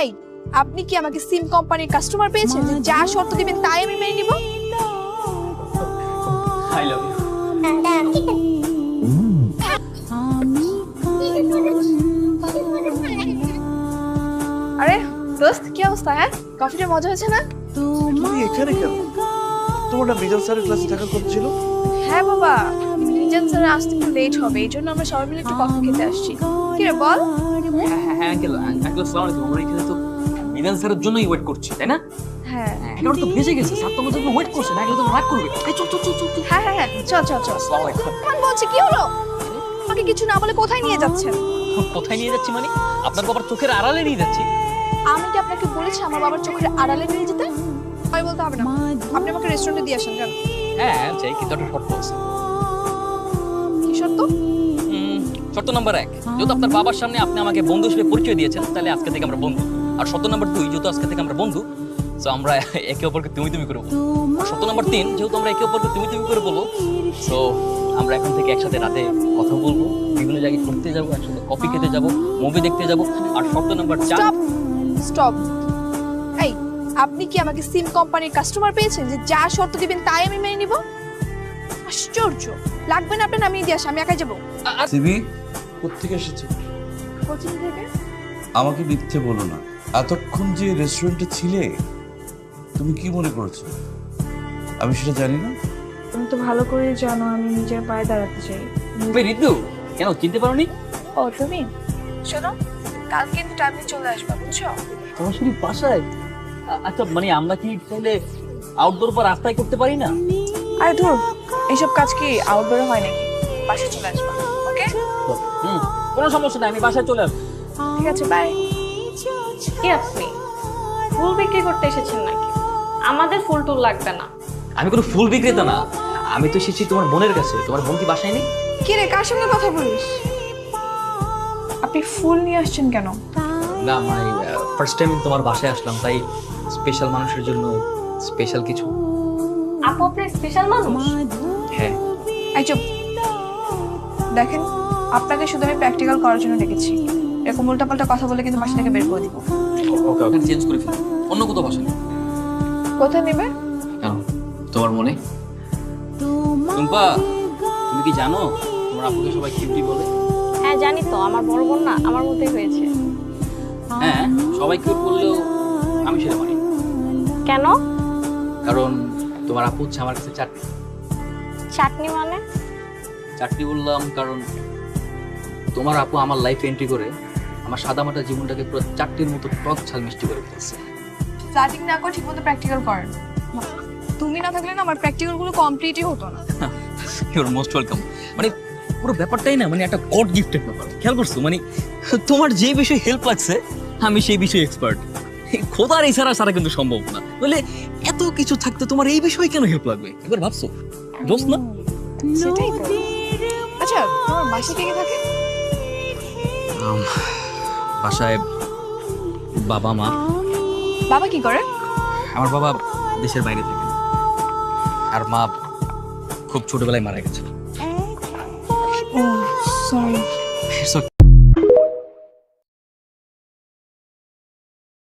এই, আপনি কি আমাকে সিম কোম্পানির কাস্টমার পেয়েছেন যে যা শর্ত দিবেন তাই আমি মেনে নিব? I love you. আরে দোস্ত, কি অবস্থা? হ্যাঁ, কফিটা মজা হয়েছে না? তুমি এখানে কেন? তোমার না মিজান স্যারের ক্লাসে থাকার কথা ছিল? হ্যাঁ বাবা, মিজান স্যার আসতে একটু লেট হবে, এই জন্য আমরা সবাই মিলে একটু কফি খেতে আসছি। কি রে বল? হ্যাঁ আঙ্কেল, আসসালামু আলাইকুম। আমরা এখানে তো মিজান স্যারের জন্যই ওয়েট করছি, তাই না? হ্যাঁ এগারো তো বেজে গেছে, স্যার তো আমাদের জন্য ওয়েট করছে না, এগুলো তো রাগ করবে। এই চল চল চল চল চল। হ্যাঁ হ্যাঁ হ্যাঁ, চল চল চল। আসসালামু আলাইকুম। মান বলছে কি হলো? আমাকে কিছু না বলে কোথায় নিয়ে যাচ্ছেন? কোথায় নিয়ে যাচ্ছি মানে? আপনার বাবার চোখের আড়ালে নিয়ে যাচ্ছি। আমি কি আপনাকে বলেছি আমার বাবার চোখের আড়ালে নিয়ে যেতে? আমি বলতে হবে না, আপনি আমাকে রেস্টুরেন্টে দিয়ে আসেন। যান। হ্যাঁ চাই, কিন্তু একটা শর্ত আছে। কি শর্ত? শর্ত নাম্বার 1, যেহেতু আপনার বাবার সামনে আপনি আমাকে বন্ধু হিসেবে পরিচয় দিয়েছেন, তাহলে আজকে থেকে আমরা বন্ধু। আর শর্ত নাম্বার 2, যেহেতু আজকে থেকে আমরা বন্ধু, সো আমরা একে অপরকে তুমি তুমি করে বলবো। আর শর্ত নাম্বার 3, যেহেতু আমরা একে অপরকে তুমি তুমি করে বলবো, সো আমরা এখন থেকে একসাথে রাতে কথা বলবো, বিভিন্ন জায়গায় ঘুরতে যাবো, একসাথে কফি খেতে যাবো, মুভি দেখতে যাবো। আর শর্ত নাম্বার 4, স্টপ স্টপ। এই, আপনি কি আমাকে সিম কোম্পানির কাস্টমার পেয়েছেন যে যা শর্ত দিবেন তাই আমি মেনে নিব? আশ্চর্য, লাগবে না আপনার, আমি দিয়ে আসি, আমি একাই যাবো। সিবি কোত্থেকে এসেছে? কোচিং থেকে। আমাকে মিথ্যে বলো না। এতক্ষণ যে রেস্টুরেন্টে ছিলে, তুমি কি মনে করেছো আমি সেটা জানি না? তুমি তো ভালো করে জানো আমি নিজের পায়ে দাঁড়াতে চাই। ঋতু কেন চিনতে পারোনি? ও তুমি, শোনো, কাল কিন্তু টাইমে চলে আসবা, বুঝছো? সরাসরি বাসায়? আচ্ছা মানে আমরা কি চাইলে আউটডোর বা রাস্তায় করতে পারি না? আরে ধুর, এইসব কাজ কি আউটডোরে হয় নাকি? বাসায় চলে আসবা, ওকে? কোনো সমস্যা নাই, আমি বাসায় চলে আসবো। ঠিক আছে, বাই। কি আপনি ফুল বিক্রি করতে এসেছেন নাকি? আমাদের ফুল টুল লাগবে না। আমি কোনো ফুল বিক্রেতা না, আমি তো এসেছি তোমার বোনের কাছে। তোমার বোন কি বাসায় নেই? কি রে, কার সঙ্গে কথা বলিস? আপনি ফুল নিয়ে আসছেন কেন? না মানে ফার্স্ট টাইম তোমার বাসায় আসলাম, তাই স্পেশাল মানুষের জন্য স্পেশাল কিছু। আপু আপনি স্পেশাল মানুষ? হ্যাঁ। এই চুপ। দেখেন, আপনাকে শুধু আমি প্র্যাকটিক্যাল করার জন্য ডেকেছি। এরকম উল্টাপাল্টা কথা বলে কিন্তু বাসা থেকে বের করে দিব। ওকে ওকে, চেঞ্জ করে ফেলি, অন্য কোথাও বসে। কোথায় নেবে? কেন তোমার মনে? টুম্পা, তুমি কি জানো তোমার আপুকে সবাই কিউটি বলে? হ্যাঁ জানি তো, আমার বড় বোন না আমার মতোই হয়েছে। হ্যাঁ, সবাই কিউট বললেও আমি সেটা মানি। কেন? কারণ তোমার আপু হচ্ছে আমার কাছে চাটনি। চাটনি মানে? চাটনি বললাম কারণ তোমার আপু আমার লাইফে এন্ট্রি করে আমার সাদামাটা জীবনটাকে পুরো চাটনির মতো টক ঝাল মিষ্টি করে ফেলছে। ফ্ল্যাটিং না করে ঠিকমতো প্র্যাকটিক্যাল করেন। তুমি না থাকলে না আমার প্র্যাকটিক্যাল গুলো কমপ্লিটই হতো না। Your most welcome. মানে পুরো ব্যাপারটাই না মানে একটা গড গিফটেড ব্যাপার। খেয়াল করছো মানে তোমার যে বিষয়ে হেল্প লাগছে আমি সেই বিষয়ে এক্সপার্ট। খোদার ইশারা ছাড়া কিন্তু সম্ভব না। বলে এত কিছু থাকতে তোমার এই বিষয়ে কেন হেল্প লাগবে? এবার ভাবছো দোষ না? সেটাই তো। আচ্ছা, তোমার বাসায় কে কে থাকে? বাসায় বাবা মা। বাবা কি করে? আমার বাবা দেশের বাইরে থাকে, আর মা খুব ছোটবেলায় মারা গেছে। ও সরি।